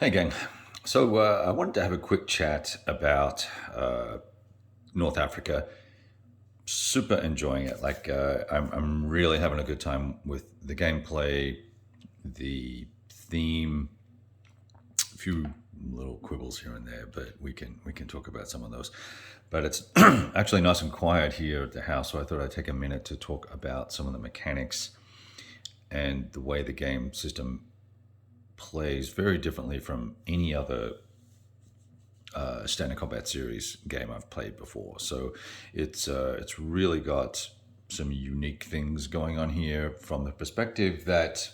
Hey, gang. So I wanted to have a quick chat about North Africa. Super enjoying it. I'm really having a good time with the gameplay, the theme. A few little quibbles here and there, but we can talk about some of those. But it's actually nice and quiet here at the house, so I thought I'd take a minute to talk about some of the mechanics and the way the game system plays very differently from any other standard combat series game I've played before. So it's really got some unique things going on here from the perspective that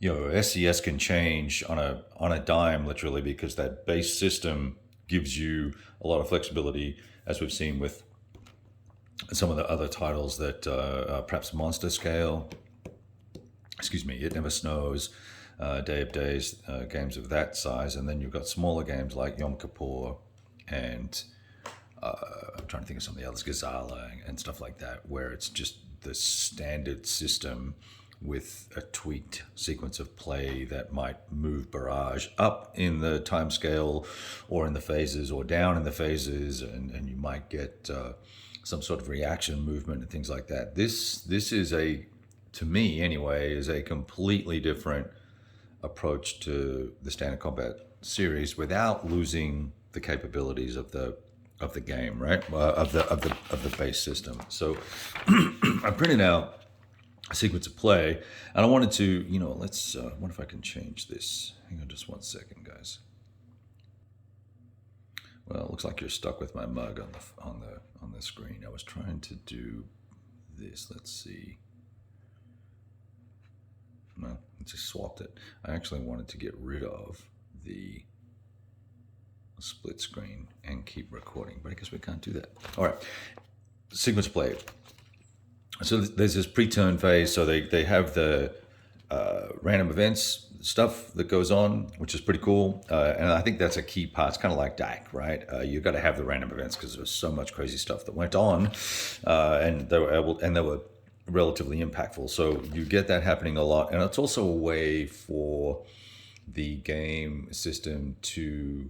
SCS can change on a dime literally, because that base system gives you a lot of flexibility, as we've seen with some of the other titles that perhaps Monster Scale, excuse me, It Never Snows, Day of Days, games of that size. And then you've got smaller games like Yom Kippur and I'm trying to think of some of the others, Gazala and stuff like that, where it's just the standard system with a tweaked sequence of play that might move Barrage up in the time scale or in the phases or down in the phases, and you might get some sort of reaction movement and things like that. This is to me anyway, is a completely different approach to the standard combat series without losing the capabilities of the game, right? Of the base system. So I printed out a sequence of play, and I wanted to, let's. What if I can change this? Hang on, just one second, guys. Well, it looks like you're stuck with my mug on the screen. I was trying to do this. Let's see. No, I just swapped it. I actually wanted to get rid of the split screen and keep recording, but I guess we can't do that. All right, sequence play. So there's this pre-turn phase. So they have the random events stuff that goes on, which is pretty cool. And I think that's a key part. It's kind of like DAC, right? You've got to have the random events because there's so much crazy stuff that went on, and they were relatively impactful. So you get that happening a lot, and it's also a way for the game system to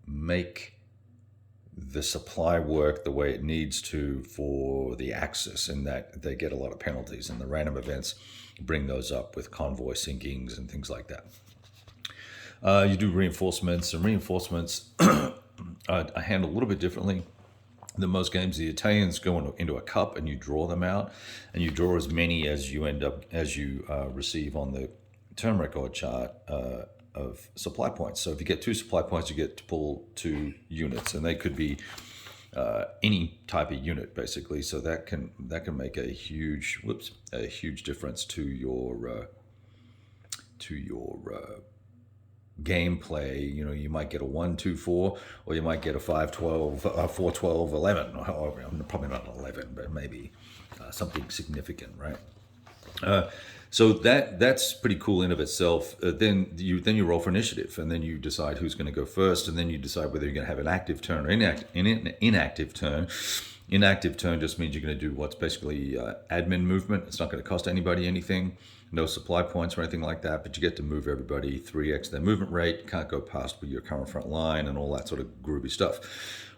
make the supply work the way it needs to for the Axis, in that they get a lot of penalties, and the random events bring those up with convoy sinkings and things like that. You do reinforcements, and reinforcements I handle a little bit differently than most games. The Italians go into a cup and you draw them out, and you draw as many as you receive on the turn record chart of supply points. So if you get 2 supply points, you get to pull 2 units, and they could be any type of unit basically. So that can make a huge difference to your gameplay. You might get a 1-2-4, or you might get a 5-12, 4-12, 11, or probably not 11, but maybe something significant, right? So that's pretty cool in of itself. Then you roll for initiative, and then you decide who's going to go first, and then you decide whether you're going to have an active turn or inactive turn. Inactive turn just means you're going to do what's basically admin movement. It's not going to cost anybody anything, no supply points or anything like that, but you get to move everybody 3x their movement rate. You can't go past your current front line and all that sort of groovy stuff.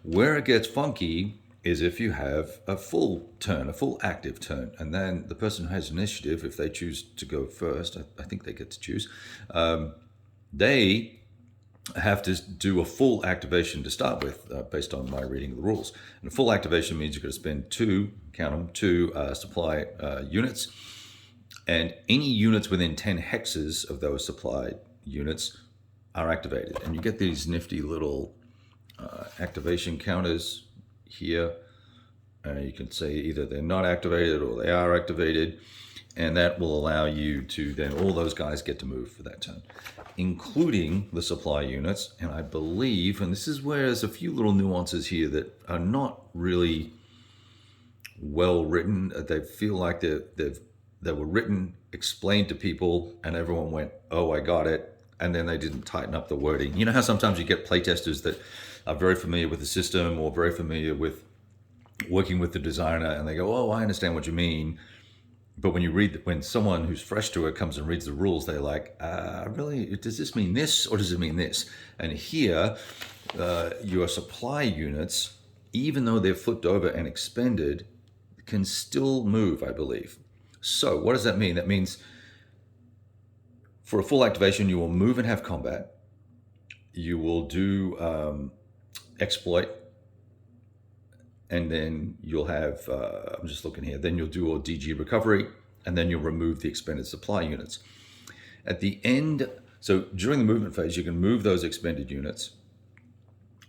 Where it gets funky is if you have a full active turn, and then the person who has initiative, if they choose to go first, I think they get to choose, they have to do a full activation to start with, based on my reading of the rules. And a full activation means you're going to spend 2 supply units, and any units within 10 hexes of those supply units are activated. And you get these nifty little activation counters here. You can say either they're not activated or they are activated, and that will allow you to then, all those guys get to move for that turn, including the supply units. And I believe, and this is where there's a few little nuances here that are not really well written. They feel like they were written, explained to people, and everyone went, "Oh, I got it," and then they didn't tighten up the wording. You know how sometimes you get playtesters that are very familiar with the system or very familiar with working with the designer, and they go, "Oh, I understand what you mean," But when someone who's fresh to it comes and reads the rules, they're like, really, does this mean this or does it mean this? And here, your supply units, even though they're flipped over and expended, can still move, I believe. So what does that mean? That means for a full activation, you will move and have combat. You will do exploit, and then you'll have, I'm just looking here, then you'll do a DG recovery, and then you'll remove the expended supply units. At the end, so during the movement phase, you can move those expended units.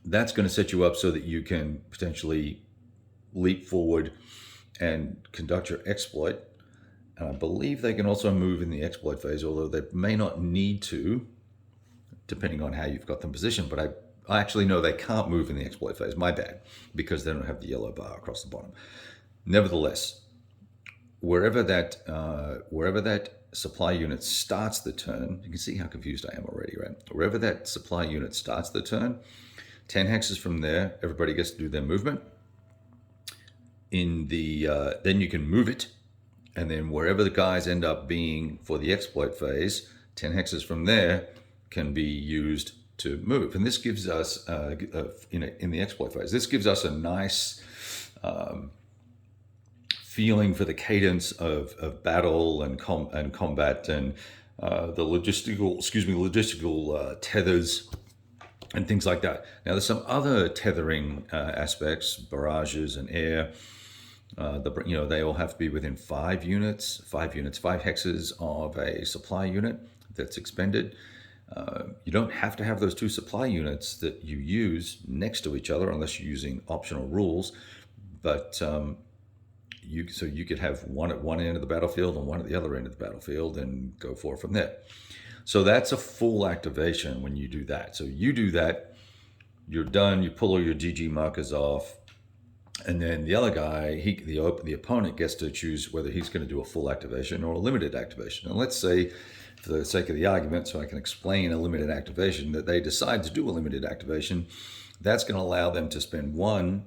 That's going to set you up so that you can potentially leap forward and conduct your exploit. And I believe they can also move in the exploit phase, although they may not need to, depending on how you've got them positioned. But I actually know they can't move in the exploit phase, my bad, because they don't have the yellow bar across the bottom. Nevertheless, wherever that supply unit starts the turn, you can see how confused I am already, right? Wherever that supply unit starts the turn, 10 hexes from there, everybody gets to do their movement. Then you can move it, and then wherever the guys end up being for the exploit phase, 10 hexes from there can be used to move. And this gives us, in the exploit phase, this gives us a nice feeling for the cadence of battle and combat and the logistical tethers and things like that. Now, there's some other tethering aspects, barrages and air. They all have to be within 5 hexes of a supply unit that's expended. You don't have to have those 2 supply units that you use next to each other unless you're using optional rules. But you could have one at one end of the battlefield and one at the other end of the battlefield and go forward from there. So that's a full activation when you do that. So you do that, you're done, you pull all your GG markers off, and then the other guy, the opponent gets to choose whether he's going to do a full activation or a limited activation. And let's say, for the sake of the argument, so I can explain a limited activation, that they decide to do a limited activation. That's going to allow them to spend 1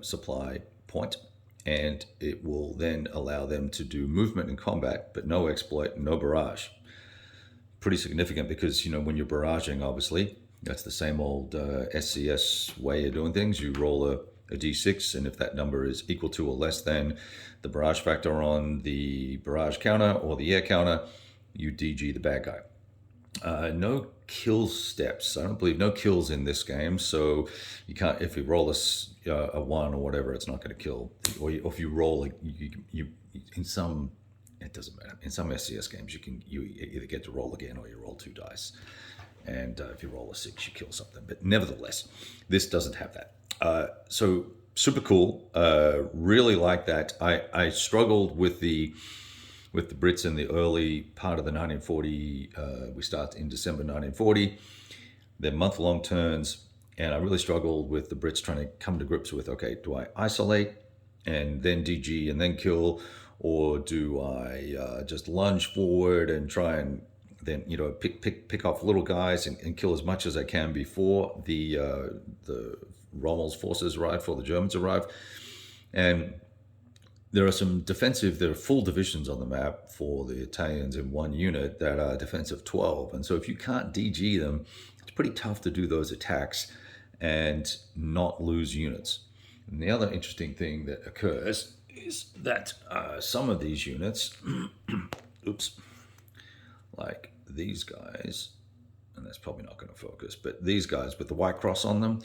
supply point, and it will then allow them to do movement and combat, but no exploit, no barrage. Pretty significant because, when you're barraging, obviously, that's the same old SCS way of doing things. You roll a d6, and if that number is equal to or less than the barrage factor on the barrage counter or the air counter, you DG the bad guy. No kill steps. I don't believe no kills in this game, so you can't. If you roll a 1 or whatever, it's not going to kill. Or if you roll, you in some. It doesn't matter. In some SCS games, you either get to roll again or you roll 2 dice. And if you roll a 6, you kill something. But nevertheless, this doesn't have that. So super cool. Really like that. I struggled with the Brits in the early part of the 1940. We start in December 1940. They're month-long turns. And I really struggled with the Brits trying to come to grips with, okay, do I isolate and then DG and then kill? Or do I just lunge forward and try and then pick off little guys and kill as much as I can before the Rommel's forces arrive, before the Germans arrive? And there are full divisions on the map for the Italians in 1 unit that are defensive 12. And so if you can't DG them, it's pretty tough to do those attacks and not lose units. And the other interesting thing that occurs is that some of these units, like these guys, and that's probably not going to focus, but these guys with the white cross on them,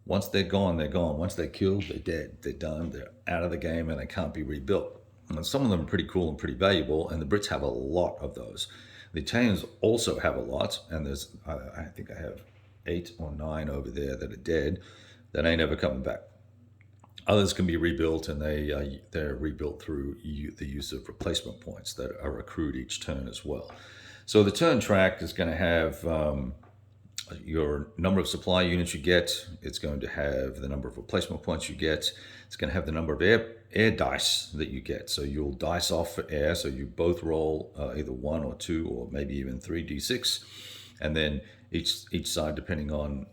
once they're gone, they're gone. Once they're killed, they're dead. They're done. They're out of the game and they can't be rebuilt. And some of them are pretty cool and pretty valuable, and the Brits have a lot of those. The Italians also have a lot, and there's, I think I have 8 or 9 over there that are dead that ain't ever coming back. Others can be rebuilt, and they're rebuilt through the use of replacement points that are accrued each turn as well. So the turn track is going to have your number of supply units you get. It's going to have the number of replacement points you get. It's going to have the number of air dice that you get. So you'll dice off for air. So you both roll either 1 or 2 or maybe even 3d6, and then each side, depending on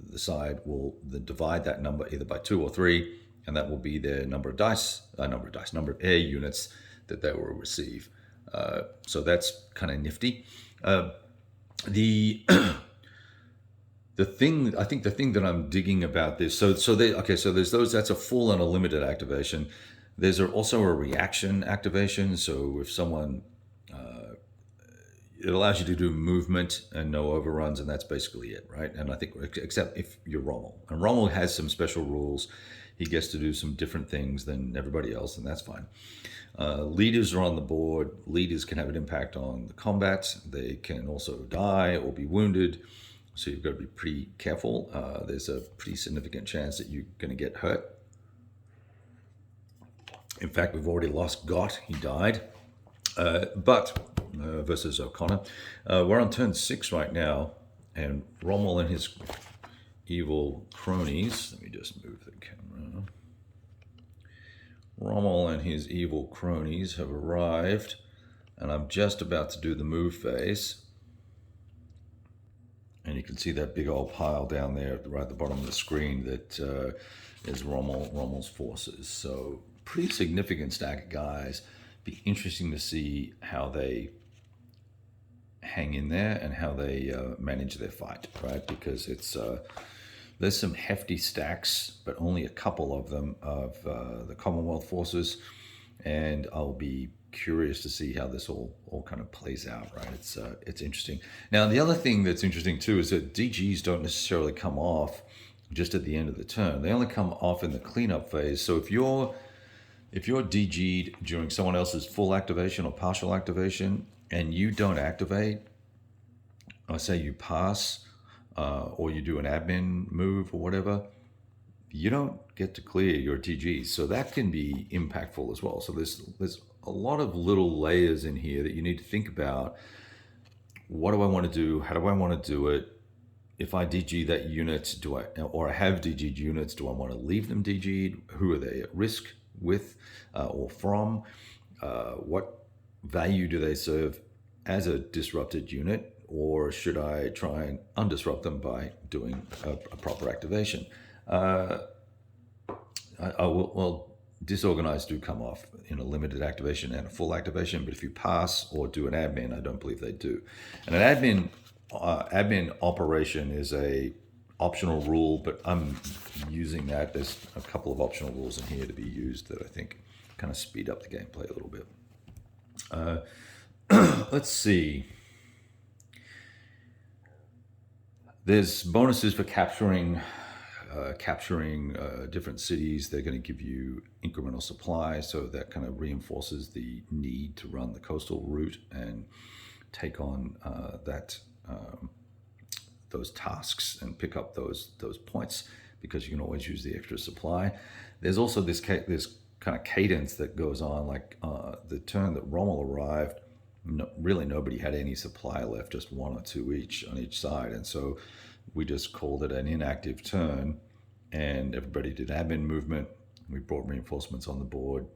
the side, will then divide that number either by 2 or 3, and that will be their number of air units that they will receive. So that's kind of nifty. The the thing that I'm digging about this, so there's those, that's a full and a limited activation. There's also a reaction activation. So if someone, it allows you to do movement and no overruns, and that's basically it, right? And I think, except if you're Rommel, and Rommel has some special rules. He gets to do some different things than everybody else, and that's fine. Leaders are on the board. Leaders can have an impact on the combat. They can also die or be wounded. So you've got to be pretty careful. There's a pretty significant chance that you're going to get hurt. In fact, we've already lost Gott. He died. Versus O'Connor. We're on turn 6 right now, and Rommel and his evil cronies. Let me just move the camera. Rommel and his evil cronies have arrived, and I'm just about to do the move phase. And you can see that big old pile down there right at the bottom of the screen that is Rommel's forces. So pretty significant stack of guys. Be interesting to see how they hang in there and how they manage their fight, right? Because it's there's some hefty stacks, but only a couple of them of the Commonwealth forces, and I'll be curious to see how this all kind of plays out, right? It's interesting. Now, the other thing that's interesting too is that DGs don't necessarily come off just at the end of the turn. They only come off in the cleanup phase. So if you're DG'd during someone else's full activation or partial activation, and you don't activate, or say you pass, or you do an admin move or whatever, you don't get to clear your DGs. So that can be impactful as well. So there's a lot of little layers in here that you need to think about. What do I want to do? How do I want to do it? If I DG that unit, or I have DG'd units, do I want to leave them DG'd? Who are they at risk with or from? What value do they serve as a disrupted unit, or should I try and undisrupt them by doing a proper activation? Disorganized do come off in a limited activation and a full activation, but if you pass or do an admin, I don't believe they do. And an admin operation is a optional rule, but I'm using that. There's a couple of optional rules in here to be used that I think kind of speed up the gameplay a little bit. Let's see. There's bonuses for capturing different cities. They're going to give you incremental supply, so that kind of reinforces the need to run the coastal route and take on those tasks and pick up those points, because you can always use the extra supply. There's also this kind of cadence that goes on, like the turn that Rommel arrived, really nobody had any supply left, just 1 or 2 each on each side, and so we just called it an inactive turn, and everybody did admin movement. We brought reinforcements on the board.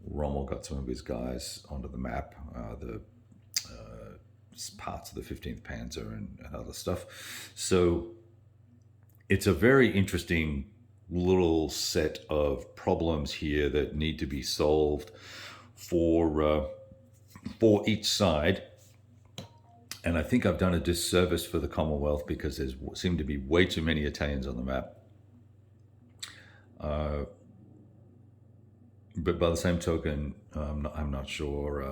Rommel got some of his guys onto the map, the parts of the 15th Panzer and other stuff. So it's a very interesting little set of problems here that need to be solved for each side. And I think I've done a disservice for the Commonwealth, because there seem to be way too many Italians on the map. But by the same token, I'm not sure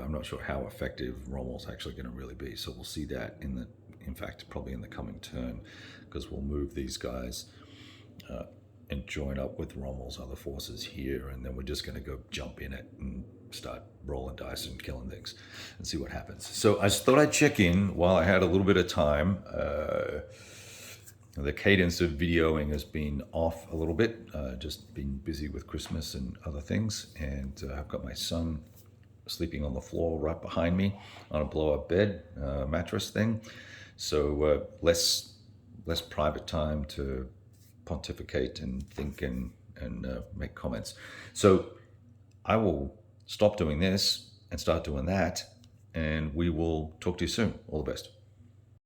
how effective Rommel's actually going to really be. So we'll see that in fact, probably in the coming turn, because we'll move these guys and join up with Rommel's other forces here, and then we're just going to go jump in it and start rolling dice and killing things and see what happens. So I just thought I'd check in while I had a little bit of time. The cadence of videoing has been off a little bit, just been busy with Christmas and other things, and I've got my son sleeping on the floor right behind me on a blow-up bed mattress thing, so less private time to pontificate and think and make comments. So I will stop doing this and start doing that, and we will talk to you soon. All the best.